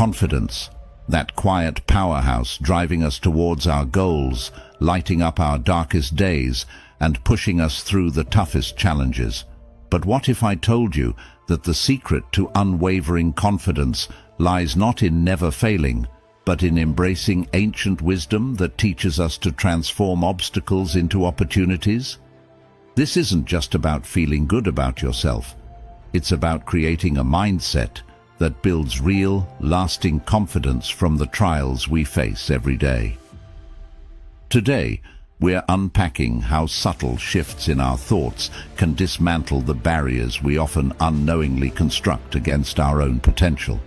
confidence, that quiet powerhouse driving us towards our goals, lighting up our darkest days, and pushing us through the toughest challenges. But what if I told you that the secret to unwavering confidence lies not in never failing, but in embracing ancient wisdom that teaches us to transform obstacles into opportunities? This isn't just about feeling good about yourself. It's about creating a mindset that builds real, lasting confidence from the trials we face every day. Today, we're unpacking how subtle shifts in our thoughts can dismantle the barriers we often unknowingly construct against our own potential.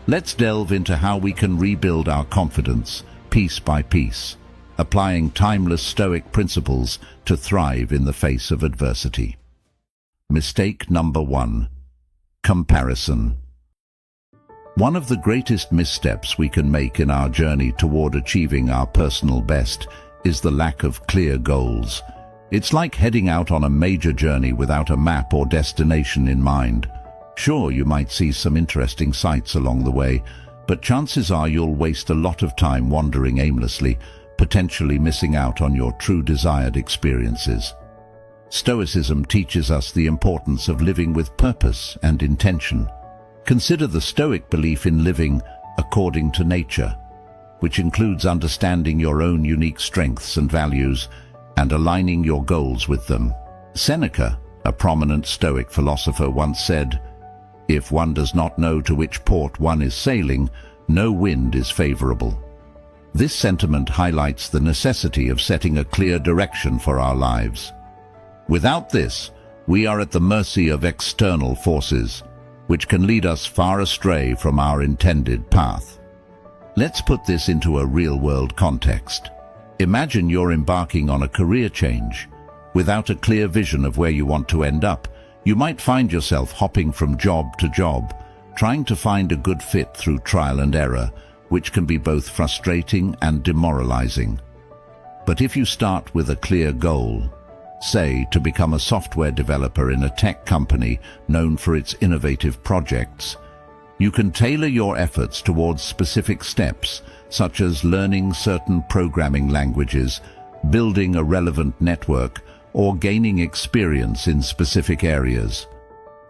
Let's delve into how we can rebuild our confidence, piece by piece, applying timeless Stoic principles to thrive in the face of adversity. Mistake number 1. Comparison. One of the greatest missteps we can make in our journey toward achieving our personal best is the lack of clear goals. It's like heading out on a major journey without a map or destination in mind. Sure, you might see some interesting sights along the way, but chances are you'll waste a lot of time wandering aimlessly, potentially missing out on your true desired experiences. Stoicism teaches us the importance of living with purpose and intention. Consider the Stoic belief in living according to nature, which includes understanding your own unique strengths and values and aligning your goals with them. Seneca, a prominent Stoic philosopher, once said, "If one does not know to which port one is sailing, no wind is favorable." This sentiment highlights the necessity of setting a clear direction for our lives. Without this, we are at the mercy of external forces, which can lead us far astray from our intended path. Let's put this into a real-world context. Imagine you're embarking on a career change. Without a clear vision of where you want to end up, you might find yourself hopping from job to job, trying to find a good fit through trial and error, which can be both frustrating and demoralizing. But if you start with a clear goal, say to become a software developer in a tech company known for its innovative projects, you can tailor your efforts towards specific steps, such as learning certain programming languages, building a relevant network, or gaining experience in specific areas.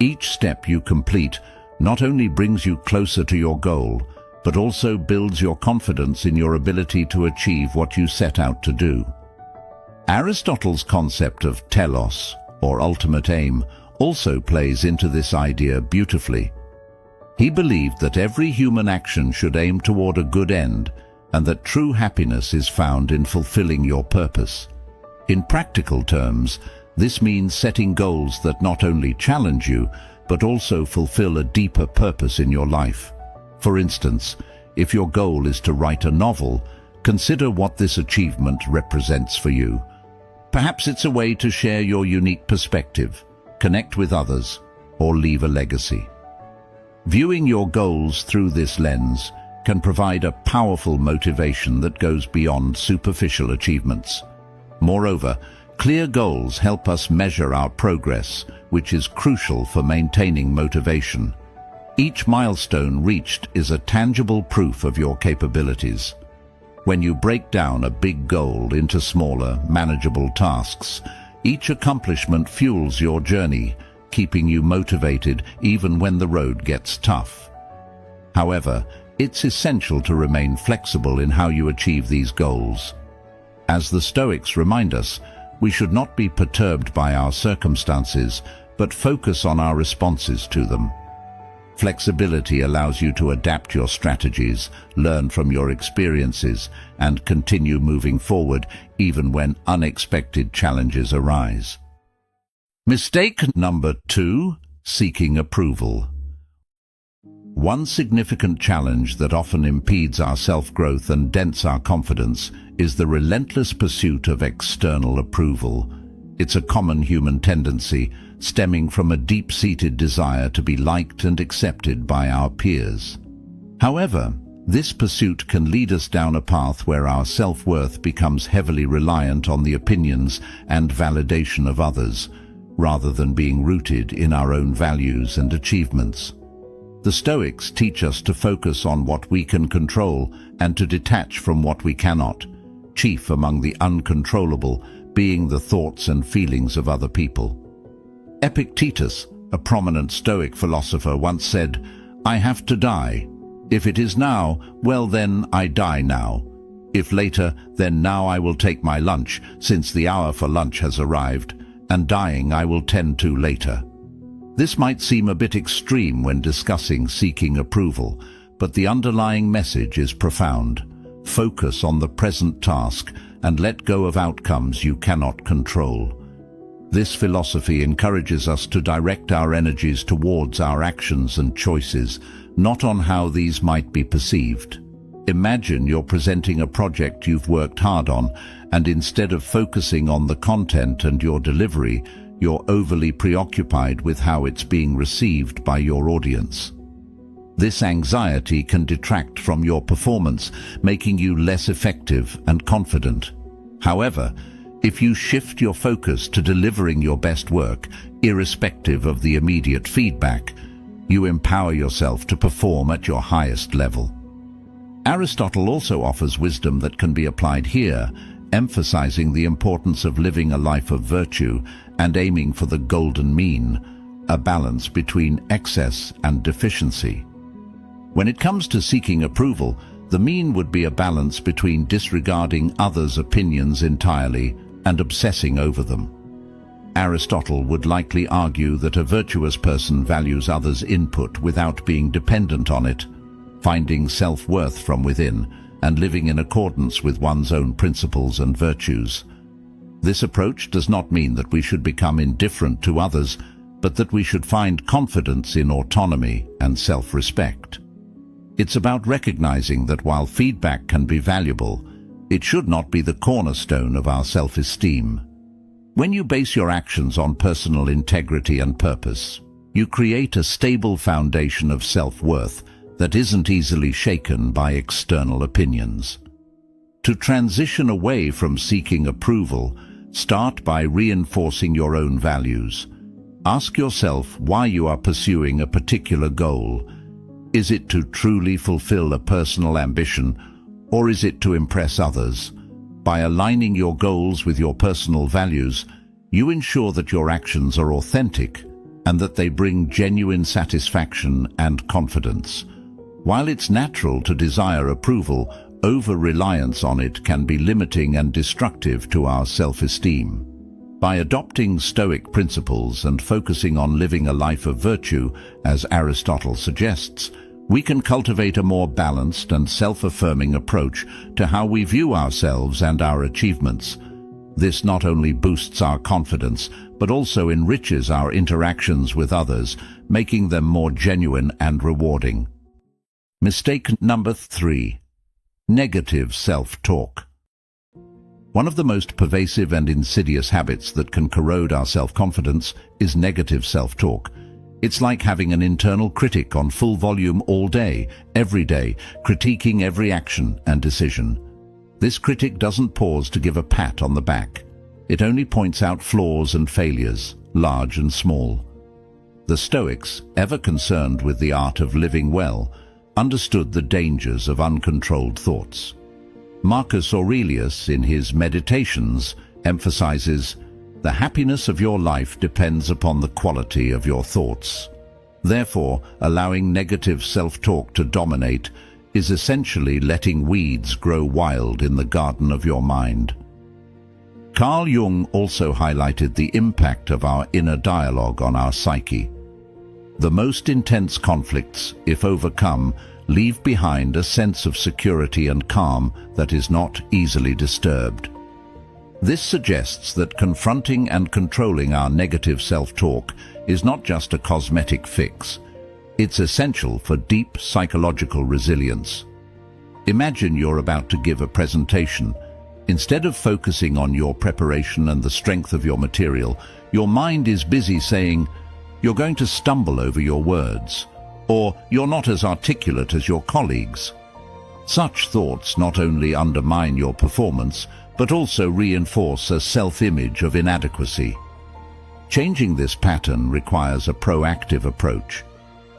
Each step you complete not only brings you closer to your goal, but also builds your confidence in your ability to achieve what you set out to do. Aristotle's concept of telos, or ultimate aim, also plays into this idea beautifully. He believed that every human action should aim toward a good end, and that true happiness is found in fulfilling your purpose. In practical terms, this means setting goals that not only challenge you, but also fulfill a deeper purpose in your life. For instance, if your goal is to write a novel, consider what this achievement represents for you. Perhaps it's a way to share your unique perspective, connect with others, or leave a legacy. Viewing your goals through this lens can provide a powerful motivation that goes beyond superficial achievements. Moreover, clear goals help us measure our progress, which is crucial for maintaining motivation. Each milestone reached is a tangible proof of your capabilities. When you break down a big goal into smaller, manageable tasks, each accomplishment fuels your journey, keeping you motivated even when the road gets tough. However, it's essential to remain flexible in how you achieve these goals. As the Stoics remind us, we should not be perturbed by our circumstances, but focus on our responses to them. Flexibility allows you to adapt your strategies, learn from your experiences, and continue moving forward even when unexpected challenges arise. Mistake number 2, seeking approval. One significant challenge that often impedes our self-growth and dents our confidence is the relentless pursuit of external approval. It's a common human tendency, stemming from a deep-seated desire to be liked and accepted by our peers. However, this pursuit can lead us down a path where our self-worth becomes heavily reliant on the opinions and validation of others, rather than being rooted in our own values and achievements. The Stoics teach us to focus on what we can control and to detach from what we cannot, chief among the uncontrollable being the thoughts and feelings of other people. Epictetus, a prominent Stoic philosopher, once said, "I have to die. If it is now, well then I die now. If later, then now I will take my lunch, since the hour for lunch has arrived, and dying I will tend to later." This might seem a bit extreme when discussing seeking approval, but the underlying message is profound. Focus on the present task and let go of outcomes you cannot control. This philosophy encourages us to direct our energies towards our actions and choices, not on how these might be perceived. Imagine you're presenting a project you've worked hard on, and instead of focusing on the content and your delivery, you're overly preoccupied with how it's being received by your audience. This anxiety can detract from your performance, making you less effective and confident. However, if you shift your focus to delivering your best work, irrespective of the immediate feedback, you empower yourself to perform at your highest level. Aristotle also offers wisdom that can be applied here, emphasizing the importance of living a life of virtue and aiming for the golden mean, a balance between excess and deficiency. When it comes to seeking approval, the mean would be a balance between disregarding others' opinions entirely and obsessing over them. Aristotle would likely argue that a virtuous person values others' input without being dependent on it, finding self-worth from within and living in accordance with one's own principles and virtues. This approach does not mean that we should become indifferent to others, but that we should find confidence in autonomy and self-respect. It's about recognizing that while feedback can be valuable, it should not be the cornerstone of our self-esteem. When you base your actions on personal integrity and purpose, you create a stable foundation of self-worth that isn't easily shaken by external opinions. To transition away from seeking approval, start by reinforcing your own values. Ask yourself why you are pursuing a particular goal. Is it to truly fulfill a personal ambition, or is it to impress others? By aligning your goals with your personal values, you ensure that your actions are authentic and that they bring genuine satisfaction and confidence. While it's natural to desire approval, over-reliance on it can be limiting and destructive to our self-esteem. By adopting Stoic principles and focusing on living a life of virtue, as Aristotle suggests, we can cultivate a more balanced and self-affirming approach to how we view ourselves and our achievements. This not only boosts our confidence, but also enriches our interactions with others, making them more genuine and rewarding. Mistake number 3. Negative self-talk. One of the most pervasive and insidious habits that can corrode our self-confidence is negative self-talk. It's like having an internal critic on full volume all day, every day, critiquing every action and decision. This critic doesn't pause to give a pat on the back. It only points out flaws and failures, large and small. The Stoics, ever concerned with the art of living well, understood the dangers of uncontrolled thoughts. Marcus Aurelius, in his Meditations, emphasizes, "The happiness of your life depends upon the quality of your thoughts." Therefore, allowing negative self-talk to dominate is essentially letting weeds grow wild in the garden of your mind. Carl Jung also highlighted the impact of our inner dialogue on our psyche. The most intense conflicts, if overcome, leave behind a sense of security and calm that is not easily disturbed. This suggests that confronting and controlling our negative self-talk is not just a cosmetic fix. It's essential for deep psychological resilience. Imagine you're about to give a presentation. Instead of focusing on your preparation and the strength of your material, your mind is busy saying, "You're going to stumble over your words," or "You're not as articulate as your colleagues." Such thoughts not only undermine your performance, but also reinforce a self-image of inadequacy. Changing this pattern requires a proactive approach.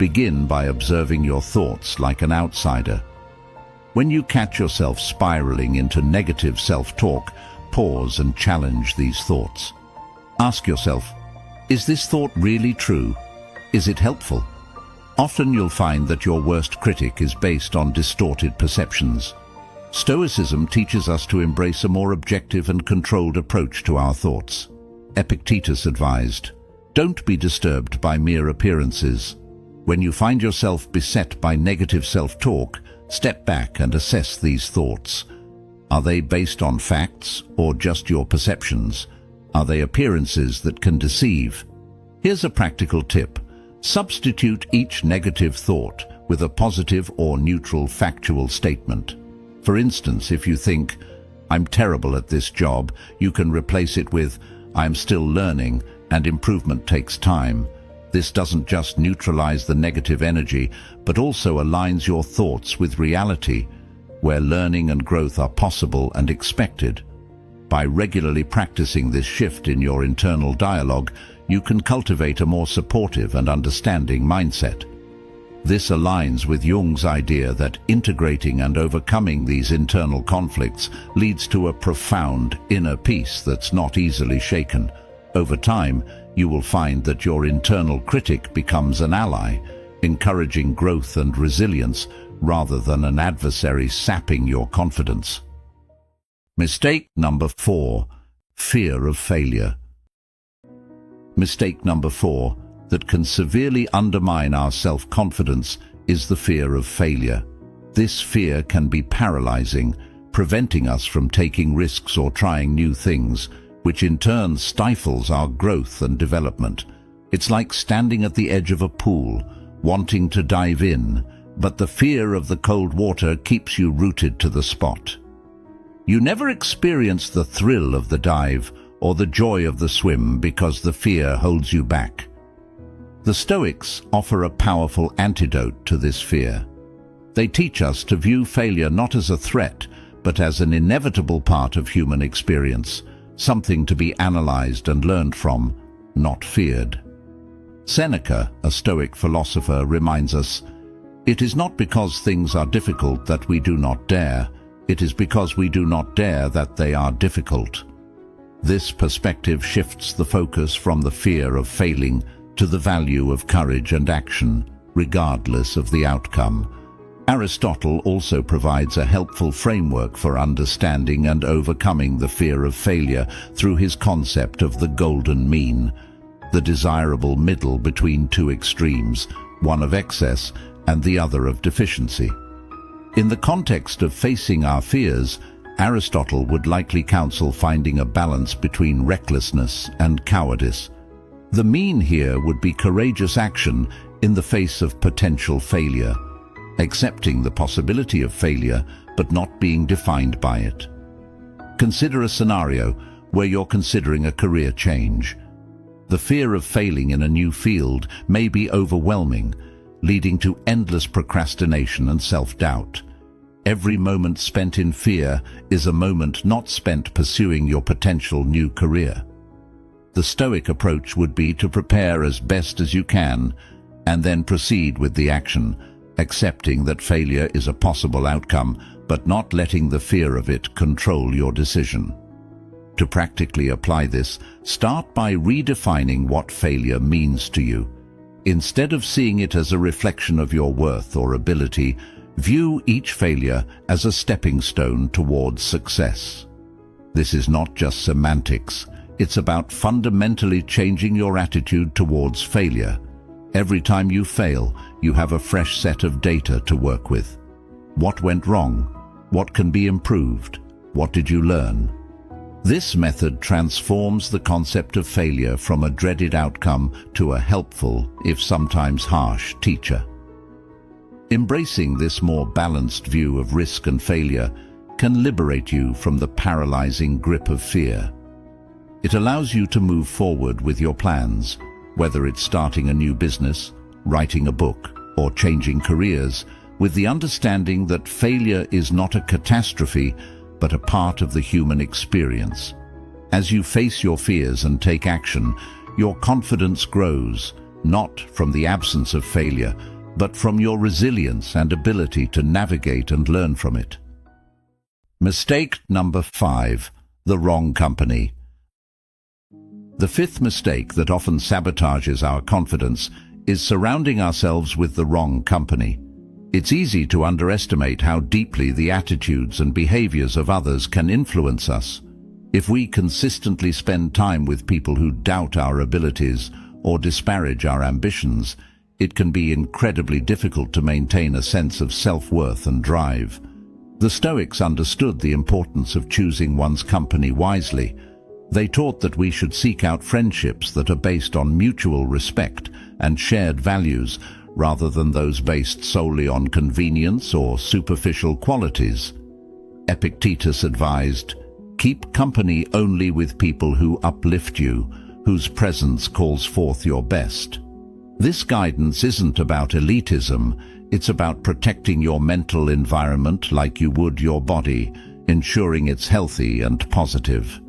Begin by observing your thoughts like an outsider. When you catch yourself spiraling into negative self-talk, pause and challenge these thoughts. Ask yourself, is this thought really true? Is it helpful? Often you'll find that your worst critic is based on distorted perceptions. Stoicism teaches us to embrace a more objective and controlled approach to our thoughts. Epictetus advised, "Don't be disturbed by mere appearances. When you find yourself beset by negative self-talk, step back and assess these thoughts. Are they based on facts or just your perceptions? Are they appearances that can deceive?" Here's a practical tip. Substitute each negative thought with a positive or neutral factual statement. For instance, if you think, "I'm terrible at this job," you can replace it with, "I'm still learning and improvement takes time." This doesn't just neutralize the negative energy, but also aligns your thoughts with reality, where learning and growth are possible and expected. By regularly practicing this shift in your internal dialogue, you can cultivate a more supportive and understanding mindset. This aligns with Jung's idea that integrating and overcoming these internal conflicts leads to a profound inner peace that's not easily shaken. Over time, you will find that your internal critic becomes an ally, encouraging growth and resilience rather than an adversary sapping your confidence. Mistake number 4, fear of failure. Mistake number 4 that can severely undermine our self-confidence is the fear of failure. This fear can be paralyzing, preventing us from taking risks or trying new things, which in turn stifles our growth and development. It's like standing at the edge of a pool, wanting to dive in, but the fear of the cold water keeps you rooted to the spot. You never experience the thrill of the dive or the joy of the swim because the fear holds you back. The Stoics offer a powerful antidote to this fear. They teach us to view failure not as a threat, but as an inevitable part of human experience, something to be analyzed and learned from, not feared. Seneca, a Stoic philosopher, reminds us, "It is not because things are difficult that we do not dare. It is because we do not dare that they are difficult." This perspective shifts the focus from the fear of failing to the value of courage and action, regardless of the outcome. Aristotle also provides a helpful framework for understanding and overcoming the fear of failure through his concept of the golden mean, the desirable middle between two extremes, one of excess and the other of deficiency. In the context of facing our fears, Aristotle would likely counsel finding a balance between recklessness and cowardice. The mean here would be courageous action in the face of potential failure, accepting the possibility of failure but not being defined by it. Consider a scenario where you're considering a career change. The fear of failing in a new field may be overwhelming, leading to endless procrastination and self-doubt. Every moment spent in fear is a moment not spent pursuing your potential new career. The Stoic approach would be to prepare as best as you can and then proceed with the action, accepting that failure is a possible outcome, but not letting the fear of it control your decision. To practically apply this, start by redefining what failure means to you. Instead of seeing it as a reflection of your worth or ability, view each failure as a stepping stone towards success. This is not just semantics. It's about fundamentally changing your attitude towards failure. Every time you fail, you have a fresh set of data to work with. What went wrong? What can be improved? What did you learn? This method transforms the concept of failure from a dreaded outcome to a helpful, if sometimes harsh, teacher. Embracing this more balanced view of risk and failure can liberate you from the paralyzing grip of fear. It allows you to move forward with your plans, whether it's starting a new business, writing a book, or changing careers, with the understanding that failure is not a catastrophe, but a part of the human experience. As you face your fears and take action, your confidence grows, not from the absence of failure, but from your resilience and ability to navigate and learn from it. Mistake number 5, the wrong company. The fifth mistake that often sabotages our confidence is surrounding ourselves with the wrong company. It's easy to underestimate how deeply the attitudes and behaviors of others can influence us. If we consistently spend time with people who doubt our abilities or disparage our ambitions, it can be incredibly difficult to maintain a sense of self-worth and drive. The Stoics understood the importance of choosing one's company wisely. They taught that we should seek out friendships that are based on mutual respect and shared values, rather than those based solely on convenience or superficial qualities. Epictetus advised, "Keep company only with people who uplift you, whose presence calls forth your best." This guidance isn't about elitism, it's about protecting your mental environment like you would your body, ensuring it's healthy and positive.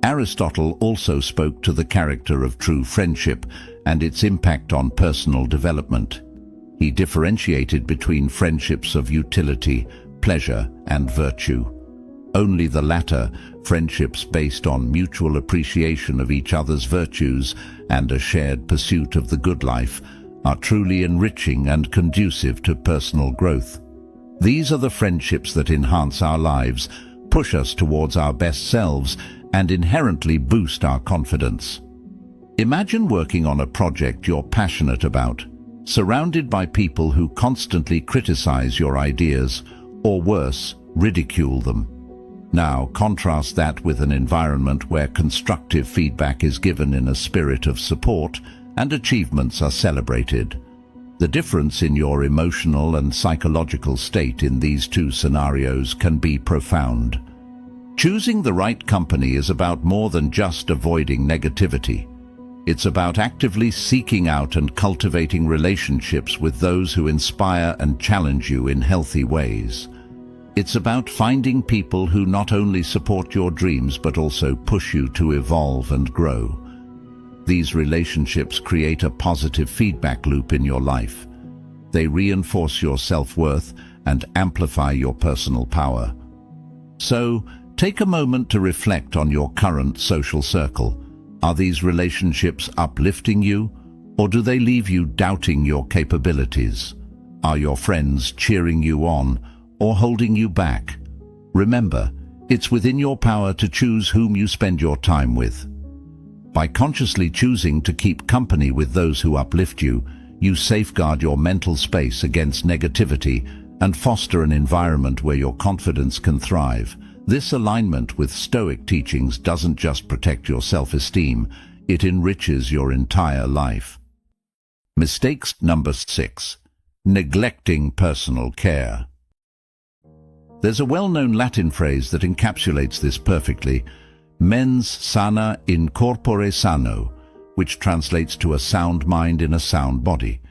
Aristotle also spoke to the character of true friendship and its impact on personal development. He differentiated between friendships of utility, pleasure, and virtue. Only the latter, friendships based on mutual appreciation of each other's virtues and a shared pursuit of the good life, are truly enriching and conducive to personal growth. These are the friendships that enhance our lives, push us towards our best selves, and inherently boost our confidence. Imagine working on a project you're passionate about, surrounded by people who constantly criticize your ideas, or worse, ridicule them. Now, contrast that with an environment where constructive feedback is given in a spirit of support and achievements are celebrated. The difference in your emotional and psychological state in these two scenarios can be profound. Choosing the right company is about more than just avoiding negativity. It's about actively seeking out and cultivating relationships with those who inspire and challenge you in healthy ways. It's about finding people who not only support your dreams but also push you to evolve and grow. These relationships create a positive feedback loop in your life. They reinforce your self-worth and amplify your personal power. So, take a moment to reflect on your current social circle. Are these relationships uplifting you, or do they leave you doubting your capabilities? Are your friends cheering you on or holding you back? Remember, it's within your power to choose whom you spend your time with. By consciously choosing to keep company with those who uplift you, you safeguard your mental space against negativity and foster an environment where your confidence can thrive. This alignment with Stoic teachings doesn't just protect your self-esteem, it enriches your entire life. Mistakes number 6. Neglecting personal care. There's a well-known Latin phrase that encapsulates this perfectly: mens sana in corpore sano, which translates to a sound mind in a sound body.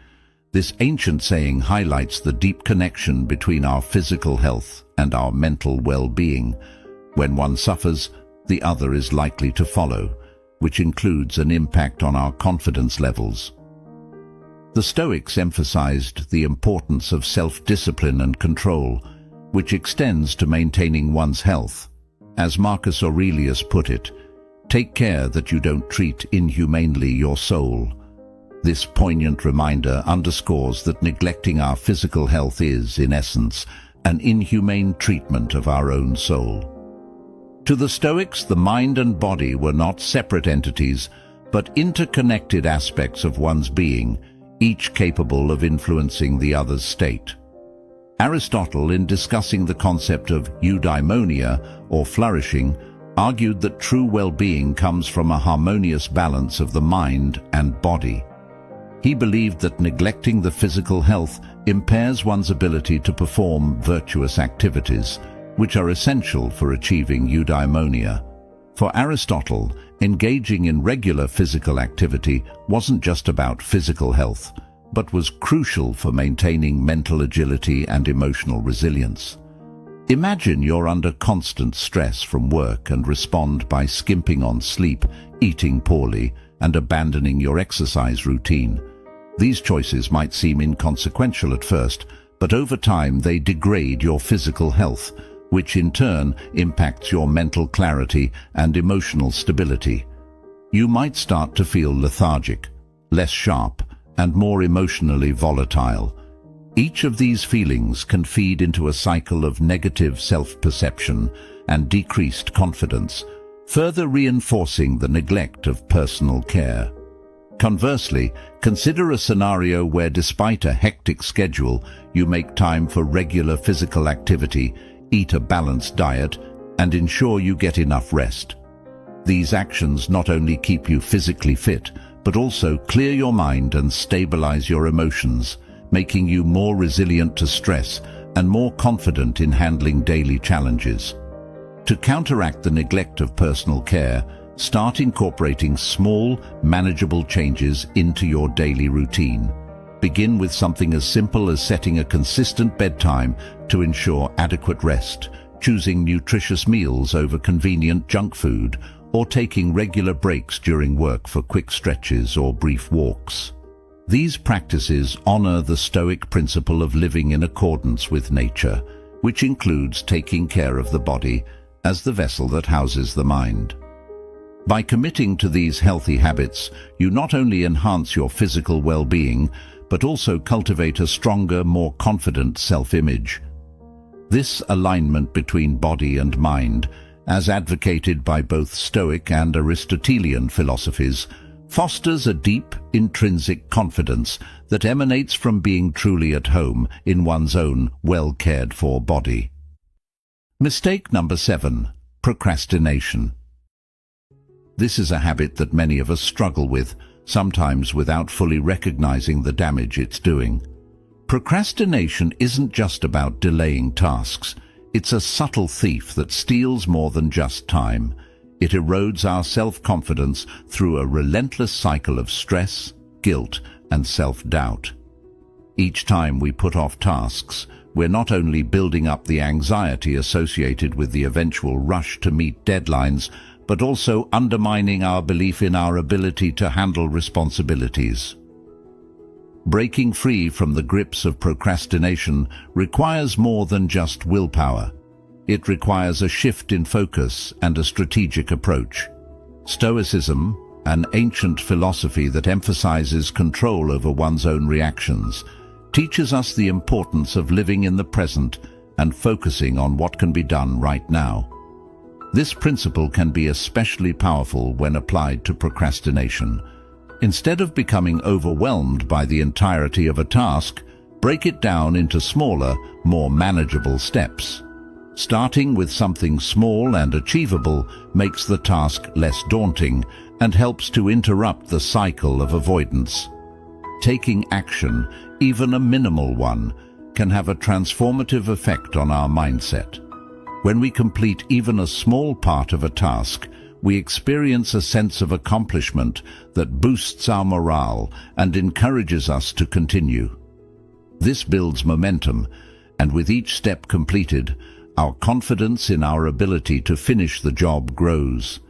This ancient saying highlights the deep connection between our physical health and our mental well-being. When one suffers, the other is likely to follow, which includes an impact on our confidence levels. The Stoics emphasized the importance of self-discipline and control, which extends to maintaining one's health. As Marcus Aurelius put it, "Take care that you don't treat inhumanely your soul." This poignant reminder underscores that neglecting our physical health is, in essence, an inhumane treatment of our own soul. To the Stoics, the mind and body were not separate entities, but interconnected aspects of one's being, each capable of influencing the other's state. Aristotle, in discussing the concept of eudaimonia, or flourishing, argued that true well-being comes from a harmonious balance of the mind and body. He believed that neglecting the physical health impairs one's ability to perform virtuous activities, which are essential for achieving eudaimonia. For Aristotle, engaging in regular physical activity wasn't just about physical health, but was crucial for maintaining mental agility and emotional resilience. Imagine you're under constant stress from work and respond by skimping on sleep, eating poorly, and abandoning your exercise routine. These choices might seem inconsequential at first, but over time they degrade your physical health, which in turn impacts your mental clarity and emotional stability. You might start to feel lethargic, less sharp, and more emotionally volatile. Each of these feelings can feed into a cycle of negative self-perception and decreased confidence, further reinforcing the neglect of personal care. Conversely, consider a scenario where despite a hectic schedule, you make time for regular physical activity, eat a balanced diet, and ensure you get enough rest. These actions not only keep you physically fit, but also clear your mind and stabilize your emotions, making you more resilient to stress and more confident in handling daily challenges. To counteract the neglect of personal care, start incorporating small, manageable changes into your daily routine. Begin with something as simple as setting a consistent bedtime to ensure adequate rest, choosing nutritious meals over convenient junk food, or taking regular breaks during work for quick stretches or brief walks. These practices honor the Stoic principle of living in accordance with nature, which includes taking care of the body as the vessel that houses the mind. By committing to these healthy habits, you not only enhance your physical well-being, but also cultivate a stronger, more confident self-image. This alignment between body and mind, as advocated by both Stoic and Aristotelian philosophies, fosters a deep, intrinsic confidence that emanates from being truly at home in one's own well-cared-for body. Mistake number 7. Procrastination. This is a habit that many of us struggle with, sometimes without fully recognizing the damage it's doing. Procrastination isn't just about delaying tasks. It's a subtle thief that steals more than just time. It erodes our self-confidence through a relentless cycle of stress, guilt, and self-doubt. Each time we put off tasks, we're not only building up the anxiety associated with the eventual rush to meet deadlines, but also undermining our belief in our ability to handle responsibilities. Breaking free from the grips of procrastination requires more than just willpower. It requires a shift in focus and a strategic approach. Stoicism, an ancient philosophy that emphasizes control over one's own reactions, teaches us the importance of living in the present and focusing on what can be done right now. This principle can be especially powerful when applied to procrastination. Instead of becoming overwhelmed by the entirety of a task, break it down into smaller, more manageable steps. Starting with something small and achievable makes the task less daunting and helps to interrupt the cycle of avoidance. Taking action, even a minimal one, can have a transformative effect on our mindset. When we complete even a small part of a task, we experience a sense of accomplishment that boosts our morale and encourages us to continue. This builds momentum, and with each step completed, our confidence in our ability to finish the job grows.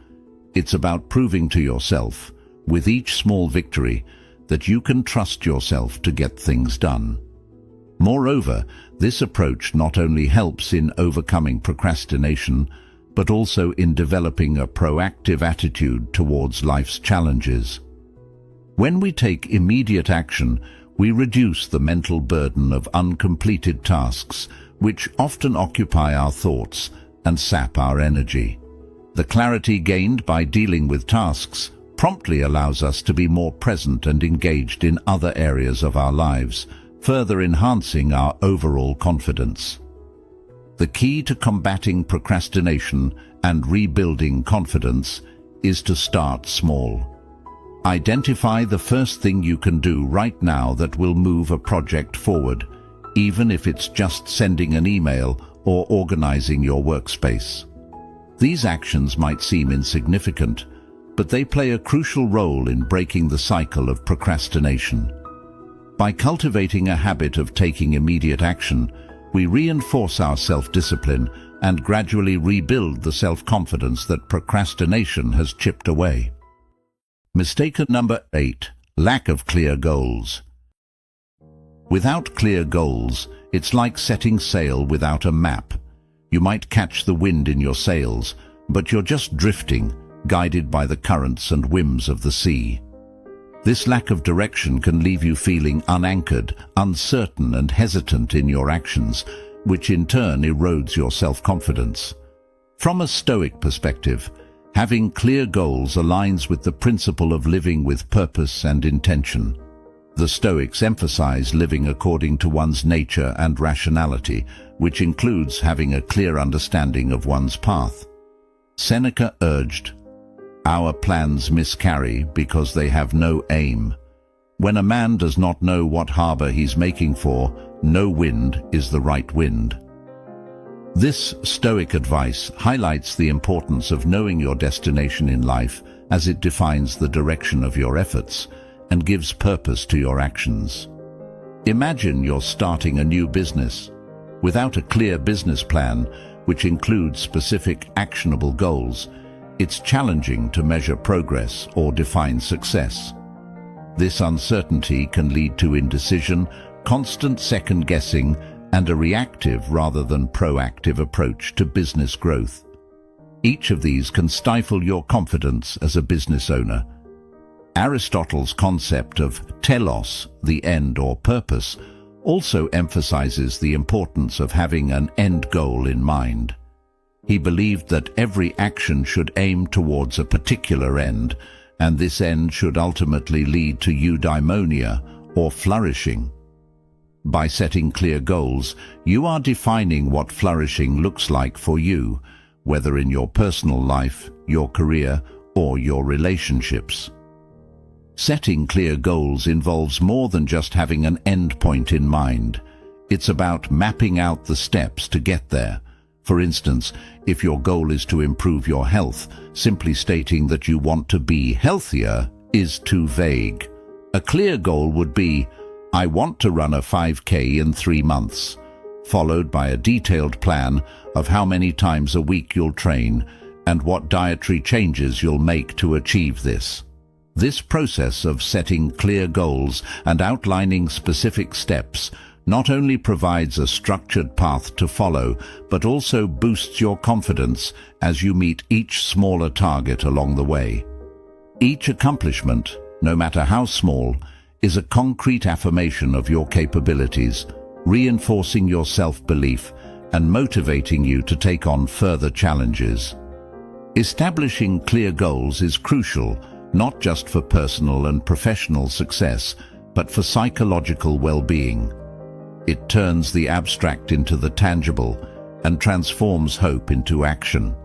It's about proving to yourself, with each small victory, that you can trust yourself to get things done. Moreover, this approach not only helps in overcoming procrastination, but also in developing a proactive attitude towards life's challenges. When we take immediate action, we reduce the mental burden of uncompleted tasks, which often occupy our thoughts and sap our energy. The clarity gained by dealing with tasks promptly allows us to be more present and engaged in other areas of our lives, further enhancing our overall confidence. The key to combating procrastination and rebuilding confidence is to start small. Identify the first thing you can do right now that will move a project forward, even if it's just sending an email or organizing your workspace. These actions might seem insignificant, but they play a crucial role in breaking the cycle of procrastination. By cultivating a habit of taking immediate action, we reinforce our self-discipline and gradually rebuild the self-confidence that procrastination has chipped away. Mistake number 8. Lack of clear goals. Without clear goals, it's like setting sail without a map. You might catch the wind in your sails, but you're just drifting, guided by the currents and whims of the sea. This lack of direction can leave you feeling unanchored, uncertain and hesitant in your actions, which in turn erodes your self-confidence. From a Stoic perspective, having clear goals aligns with the principle of living with purpose and intention. The Stoics emphasize living according to one's nature and rationality, which includes having a clear understanding of one's path. Seneca urged, "Our plans miscarry because they have no aim. When a man does not know what harbor he's making for, no wind is the right wind." This Stoic advice highlights the importance of knowing your destination in life, as it defines the direction of your efforts and gives purpose to your actions. Imagine you're starting a new business. Without a clear business plan, which includes specific actionable goals, it's challenging to measure progress or define success. This uncertainty can lead to indecision, constant second-guessing, and a reactive rather than proactive approach to business growth. Each of these can stifle your confidence as a business owner. Aristotle's concept of telos, the end or purpose, also emphasizes the importance of having an end goal in mind. He believed that every action should aim towards a particular end, and this end should ultimately lead to eudaimonia, or flourishing. By setting clear goals, you are defining what flourishing looks like for you, whether in your personal life, your career, or your relationships. Setting clear goals involves more than just having an end point in mind. It's about mapping out the steps to get there. For instance, if your goal is to improve your health, simply stating that you want to be healthier is too vague. A clear goal would be, "I want to run a 5K in 3 months," followed by a detailed plan of how many times a week you'll train and what dietary changes you'll make to achieve this. This process of setting clear goals and outlining specific steps not only provides a structured path to follow, but also boosts your confidence as you meet each smaller target along the way. Each accomplishment, no matter how small, is a concrete affirmation of your capabilities, reinforcing your self-belief and motivating you to take on further challenges. Establishing clear goals is crucial, not just for personal and professional success, but for psychological well-being. It turns the abstract into the tangible and transforms hope into action.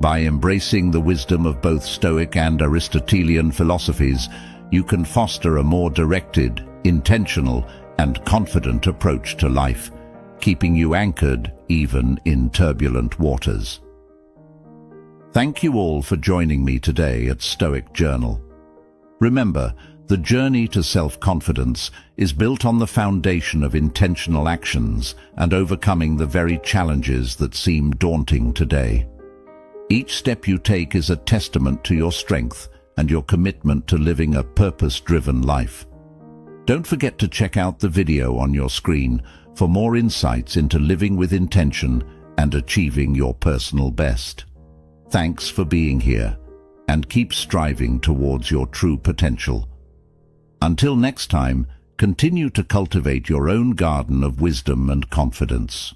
By embracing the wisdom of both Stoic and Aristotelian philosophies, you can foster a more directed, intentional, and confident approach to life, keeping you anchored even in turbulent waters. Thank you all for joining me today at Stoic Journal. Remember, the journey to self-confidence is built on the foundation of intentional actions and overcoming the very challenges that seem daunting today. Each step you take is a testament to your strength and your commitment to living a purpose-driven life. Don't forget to check out the video on your screen for more insights into living with intention and achieving your personal best. Thanks for being here, and keep striving towards your true potential. Until next time, continue to cultivate your own garden of wisdom and confidence.